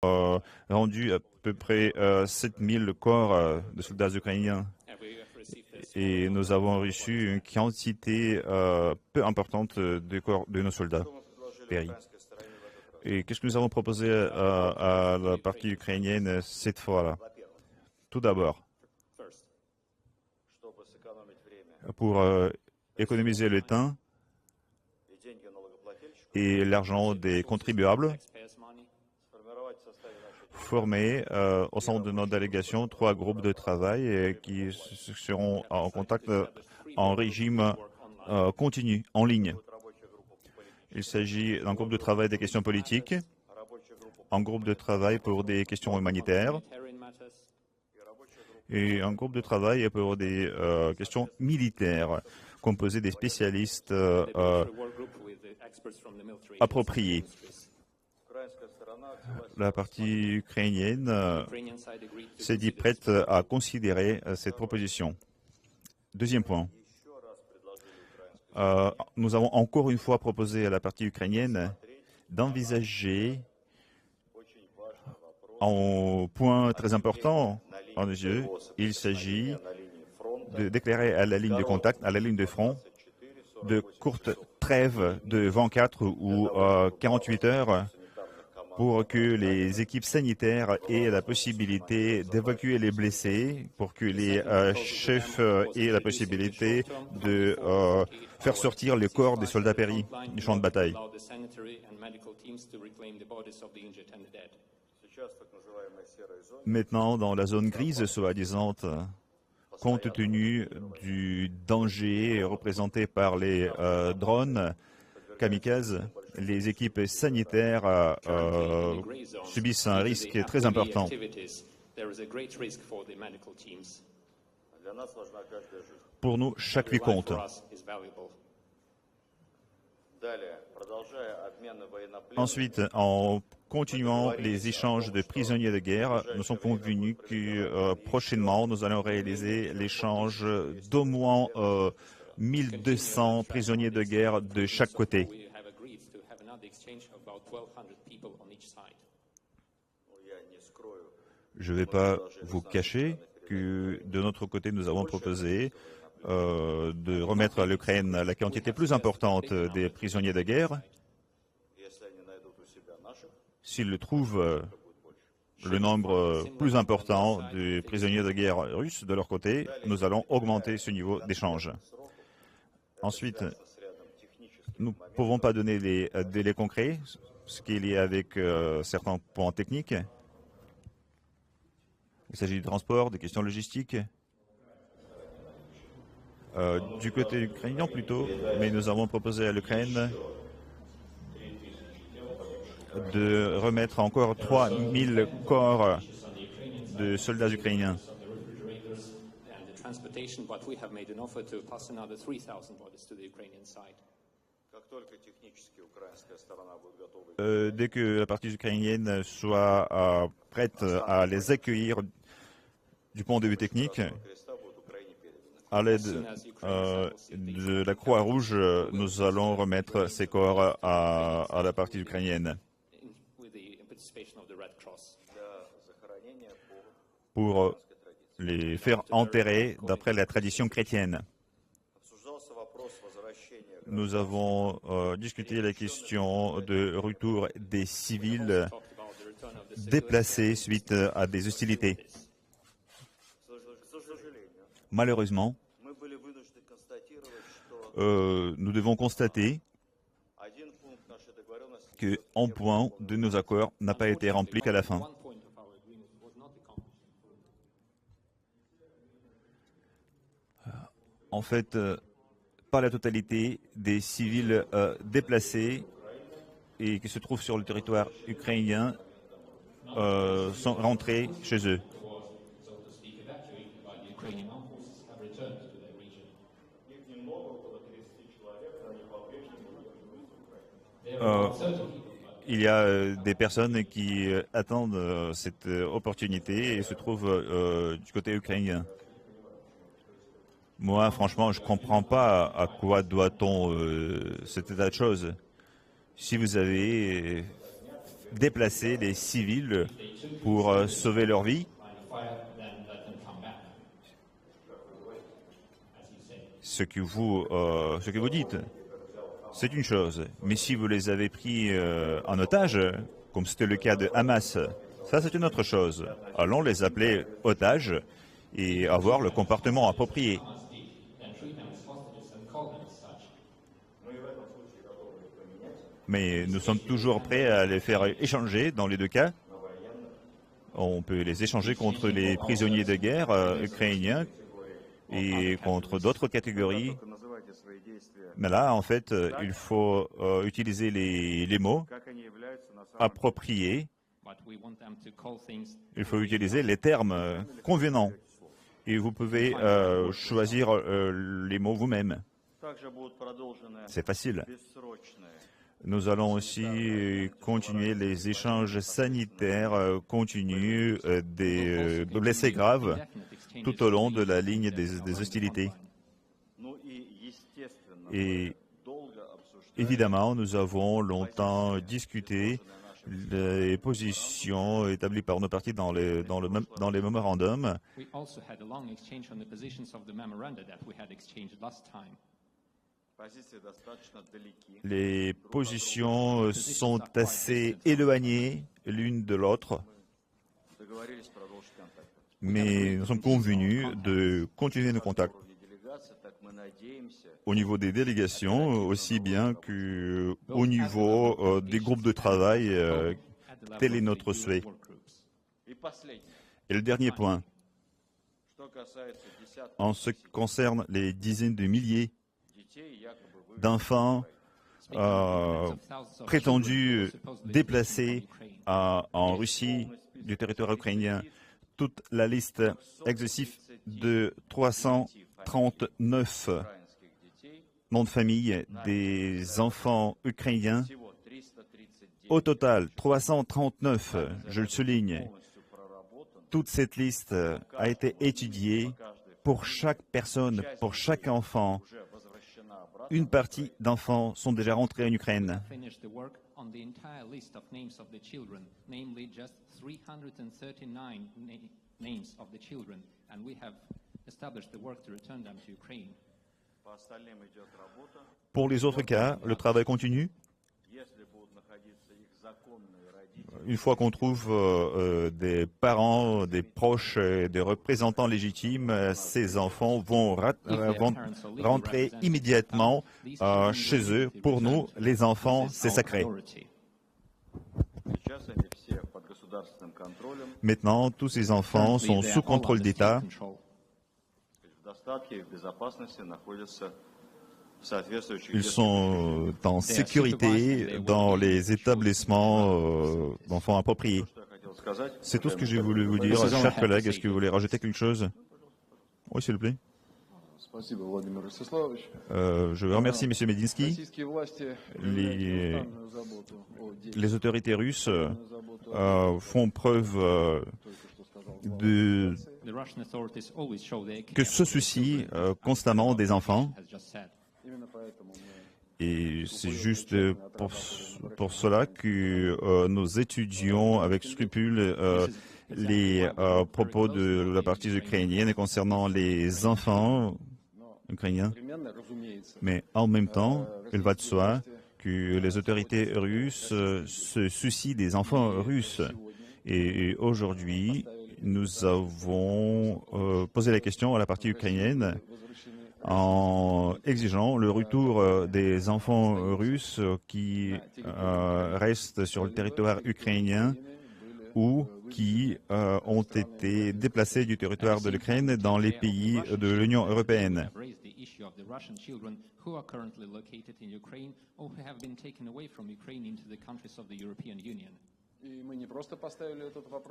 rendu à peu près 7000 corps de soldats ukrainiens. Et nous avons reçu une quantité peu importante de corps de nos soldats péris. Et qu'est-ce que nous avons proposé à la partie ukrainienne cette fois-là? Tout d'abord, pour économiser le temps et l'argent des contribuables, former au sein de notre délégation 3 groupes de travail qui seront en contact en régime continu, en ligne. Il s'agit d'un groupe de travail des questions politiques, un groupe de travail pour des questions humanitaires et un groupe de travail pour des questions militaires, composé des spécialistes appropriés. La partie ukrainienne s'est dit prête à considérer cette proposition. Deuxième point. Nous avons encore une fois proposé à la partie ukrainienne d'envisager un point très important en yeux. Il s'agit de déclarer à la ligne de contact, à la ligne de front, de courtes trêves de 24 ou 48 heures pour que les équipes sanitaires aient la possibilité d'évacuer les blessés, pour que les chefs aient la possibilité de faire sortir les corps des soldats péris du champ de bataille. Maintenant, dans la zone grise, soi-disant, compte tenu du danger représenté par les drones kamikazes, les équipes sanitaires subissent un risque très important. Pour nous, chaque vie compte. Ensuite, en continuant les échanges de prisonniers de guerre, nous sommes convenus que prochainement, nous allons réaliser l'échange d'au moins 1200 prisonniers de guerre de chaque côté. Je ne vais pas vous cacher que de notre côté, nous avons proposé de remettre à l'Ukraine la quantité plus importante des prisonniers de guerre. S'ils trouvent le nombre plus important de prisonniers de guerre russes de leur côté, nous allons augmenter ce niveau d'échange. Ensuite, nous ne pouvons pas donner les délais concrets, ce qui est lié avec certains points techniques. Il s'agit du transport, des questions logistiques. Du côté ukrainien plutôt, mais nous avons proposé à l'Ukraine de remettre encore 3000 corps de soldats ukrainiens. Dès que la partie ukrainienne soit prête à les accueillir du point de vue technique, à l'aide de la Croix-Rouge, nous allons remettre ces corps à la partie ukrainienne pour les faire enterrer d'après la tradition chrétienne. Nous avons discuté la question de retour des civils déplacés suite à des hostilités. Malheureusement, nous devons constater qu'un point de nos accords n'a pas été rempli qu'à la fin. En fait, pas la totalité des civils déplacés et qui se trouvent sur le territoire ukrainien sont rentrés chez eux. Il y a des personnes qui attendent cette opportunité et se trouvent du côté ukrainien. Moi, franchement, je ne comprends pas à quoi doit-on cet état de choses. Si vous avez déplacer les civils pour sauver leur vie. Ce que vous dites, c'est une chose. Mais si vous les avez pris en otage, comme c'était le cas de Hamas, ça c'est une autre chose. Allons les appeler otages et avoir le comportement approprié. Mais nous sommes toujours prêts à les faire échanger dans les deux cas. On peut les échanger contre les prisonniers de guerre ukrainiens et contre d'autres catégories. Mais là, en fait, il faut utiliser les mots appropriés. Il faut utiliser les termes convenants. Et vous pouvez choisir les mots vous-même. C'est facile. Nous allons aussi continuer les échanges sanitaires continus des blessés graves tout au long de la ligne des hostilités. Et évidemment, nous avons longtemps discuté les positions établies par nos partis dans les mémorandums. Les positions sont assez éloignées l'une de l'autre, mais nous sommes convenus de continuer nos contacts au niveau des délégations, aussi bien qu'au niveau des groupes de travail. Tel est notre souhait. Et le dernier point, en ce qui concerne les dizaines de milliers d'enfants prétendus déplacés en Russie du territoire ukrainien, toute la liste exhaustive de 339 noms de famille des enfants ukrainiens. Au total, 339, je le souligne. Toute cette liste a été étudiée pour chaque personne, pour chaque enfant. Une partie d'enfants sont déjà rentrés en Ukraine. Pour les autres cas, le travail continue. Une fois qu'on trouve des parents, des proches, des représentants légitimes, ces enfants vont rentrer immédiatement chez eux. Pour nous, les enfants, c'est sacré. Maintenant, tous ces enfants sont sous contrôle d'État. Ils sont en sécurité dans les établissements d'enfants appropriés. C'est tout ce que j'ai voulu vous dire. Chers collègues, est-ce que vous voulez rajouter quelque chose? Oui, s'il vous plaît. Je vous remercie, M. Medinsky. Les autorités russes font preuve que se soucient constamment des enfants. Et c'est juste pour cela que nous étudions avec scrupule les propos de la partie ukrainienne concernant les enfants ukrainiens. Mais en même temps, il va de soi que les autorités russes se soucient des enfants russes. Et aujourd'hui, nous avons posé la question à la partie ukrainienne en exigeant le retour des enfants russes qui restent sur le territoire ukrainien ou qui ont été déplacés du territoire de l'Ukraine dans les pays de l'Union européenne.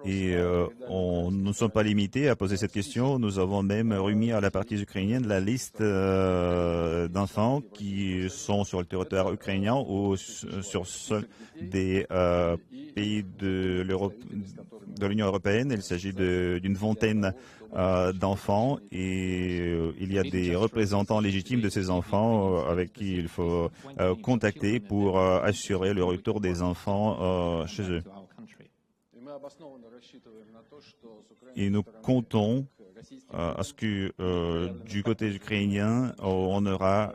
Et nous ne sommes pas limités à poser cette question. Nous avons même remis à la partie ukrainienne la liste d'enfants qui sont sur le territoire ukrainien ou sur des pays de l'Union européenne. Il s'agit d'une vingtaine d'enfants et il y a des représentants légitimes de ces enfants avec qui il faut contacter pour assurer le retour des enfants chez eux. Et nous comptons à ce que du côté ukrainien, on aura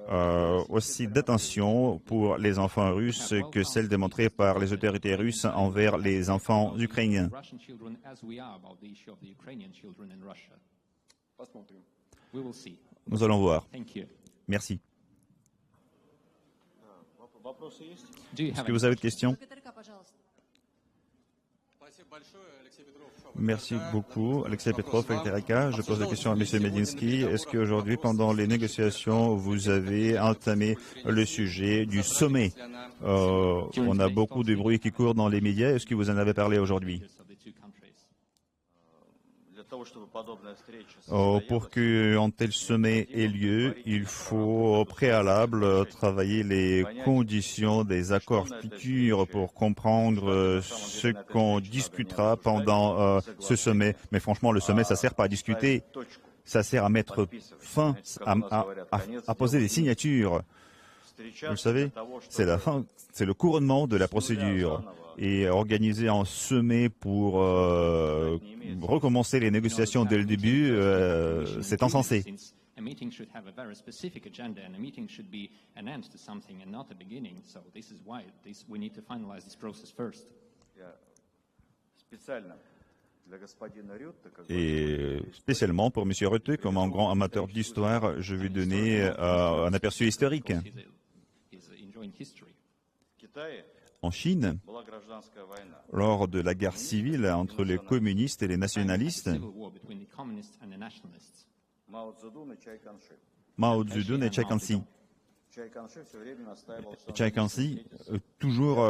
aussi d'attention pour les enfants russes que celle démontrée par les autorités russes envers les enfants ukrainiens. Nous allons voir. Merci. Est-ce que vous avez des questions? Merci beaucoup, Alexei Petrov et Tereka. Je pose la question à M. Medinsky. Est-ce qu'aujourd'hui, pendant les négociations, vous avez entamé le sujet du sommet? On a beaucoup de bruit qui court dans les médias. Est-ce que vous en avez parlé aujourd'hui? Pour qu'un tel sommet ait lieu, il faut au préalable travailler les conditions des accords futurs pour comprendre ce qu'on discutera pendant ce sommet. Mais franchement, le sommet, ça ne sert pas à discuter, ça sert à mettre fin, à poser des signatures. Vous le savez, c'est la fin, c'est le couronnement de la procédure. Et organiser un sommet pour recommencer les négociations dès le début, c'est insensé. Et spécialement pour M. Rutte, comme un grand amateur d'histoire, je vais donner un aperçu historique. En Chine, lors de la guerre civile entre les communistes et les nationalistes, Mao Zedong et Chiang Kai-shek. Chiang Kai-shek toujours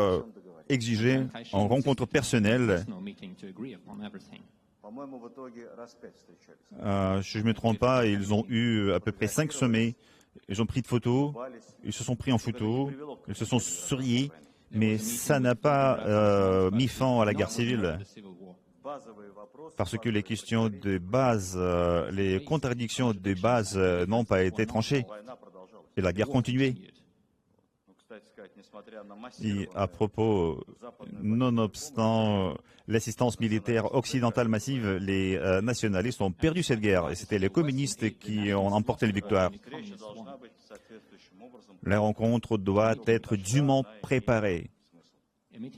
exigeait une rencontre personnelle. Si je ne me trompe pas, ils ont eu à peu près 5 sommets. Ils ont pris de photos, ils se sont pris en photo, ils se sont souriés. Mais ça n'a pas mis fin à la guerre civile, parce que les questions de base, les contradictions de base n'ont pas été tranchées, et la guerre continuait. Et à propos, nonobstant l'assistance militaire occidentale massive, les nationalistes ont perdu cette guerre, et c'était les communistes qui ont emporté la victoire. La rencontre doit être dûment préparée.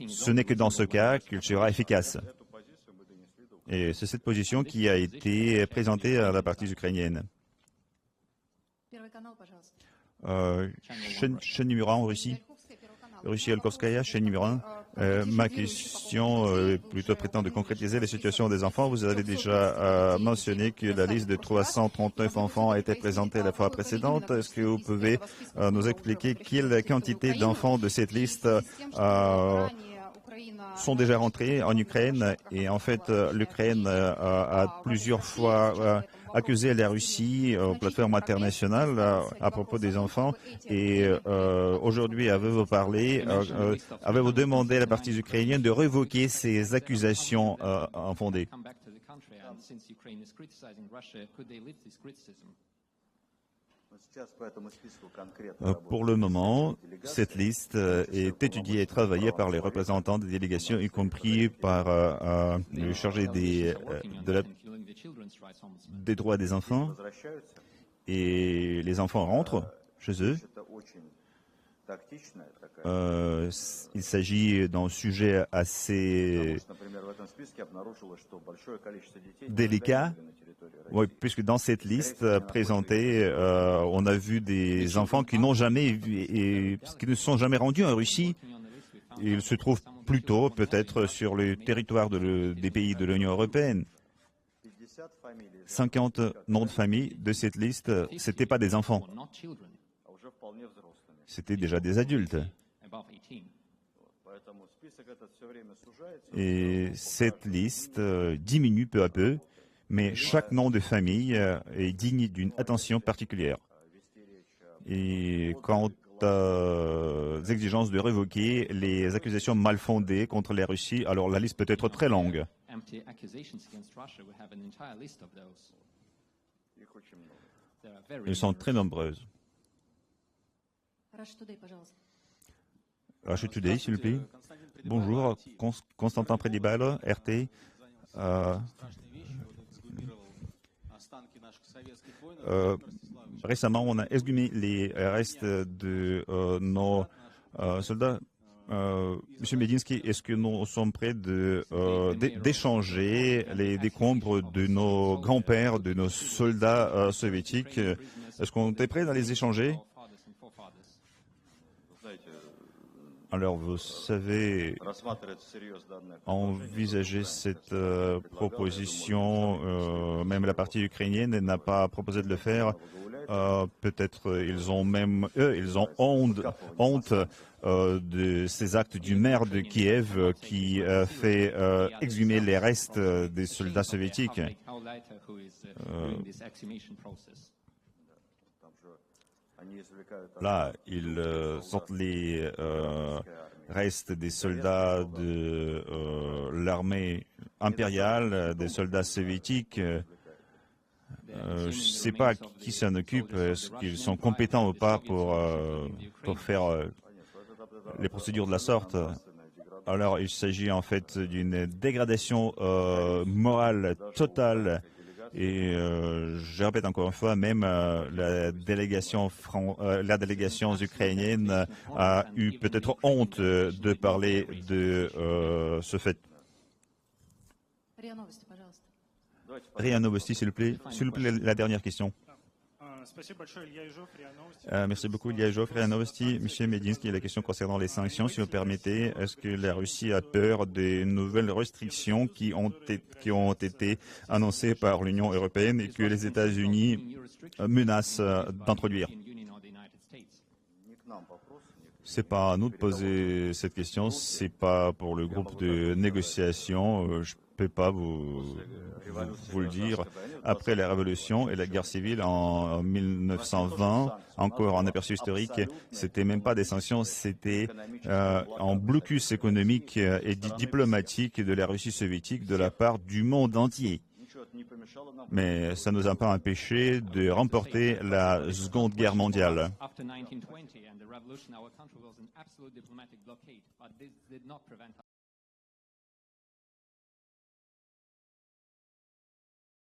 Ce n'est que dans ce cas qu'elle sera efficace. Et c'est cette position qui a été présentée à la partie ukrainienne. Chaîne numéro 1 en Russie. Russie Elkovskaya, chaîne numéro 1. Ma question plutôt prétend de concrétiser la situation des enfants. Vous avez déjà mentionné que la liste de 339 enfants a été présentée la fois précédente. Est-ce que vous pouvez nous expliquer quelle quantité d'enfants de cette liste sont déjà rentrés en Ukraine? Et en fait, l'Ukraine a plusieurs fois accusé la Russie aux plateformes internationales à propos des enfants. Et aujourd'hui, avez-vous parlé, avez-vous demandé à la partie ukrainienne de révoquer ces accusations infondées? Pour le moment, cette liste est étudiée et travaillée par les représentants des délégations, y compris par le chargé des droits des enfants. Et les enfants rentrent chez eux. Il s'agit d'un sujet assez délicat. Oui, puisque dans cette liste présentée, on a vu des enfants qui n'ont jamais qui ne sont jamais rendus en Russie. Ils se trouvent plutôt peut-être sur le territoire des pays de l'Union européenne. 50 noms de famille de cette liste, ce n'étaient pas des enfants. C'était déjà des adultes. Et cette liste diminue peu à peu, mais chaque nom de famille est digne d'une attention particulière. Et quand exigences de révoquer les accusations mal fondées contre la Russie. Alors la liste peut être très longue. Elles sont très nombreuses. Russia Today, s'il vous plaît. Bonjour, Constantin Prédibal, RT. Récemment, on a exhumé les restes de nos soldats. Monsieur Medinsky, est-ce que nous sommes prêts d'échanger les décombres de nos grands-pères, de nos soldats soviétiques? Est-ce qu'on est prêt à les échanger? Alors, vous savez, envisager cette proposition, même la partie ukrainienne n'a pas proposé de le faire. Peut-être ils ont même, ils ont honte de ces actes du maire de Kiev qui fait exhumer les restes des soldats soviétiques. Là, ils sortent les restes des soldats de l'armée impériale, des soldats soviétiques. Je ne sais pas qui s'en occupe, est-ce qu'ils sont compétents ou pas pour faire les procédures de la sorte. Alors, il s'agit en fait d'une dégradation morale totale. Et je répète encore une fois, même la délégation ukrainienne a eu peut-être honte de parler de ce fait. Ria Novosti, s'il vous plaît. S'il vous plaît, la dernière question. Merci beaucoup, Ilya Ijov, Ria Novosti. Monsieur Medinsky, la question concernant les sanctions, si vous permettez. Est-ce que la Russie a peur des nouvelles restrictions qui ont été annoncées par l'Union européenne et que les États-Unis menacent d'introduire? C'est pas à nous de poser cette question, c'est pas pour le groupe de négociation. Je peux pas vous le dire. Après la révolution et la guerre civile en 1920, encore un aperçu historique, c'était même pas des sanctions, c'était un blocus économique et diplomatique de la Russie soviétique de la part du monde entier. Mais ça ne nous a pas empêché de remporter la Seconde Guerre mondiale.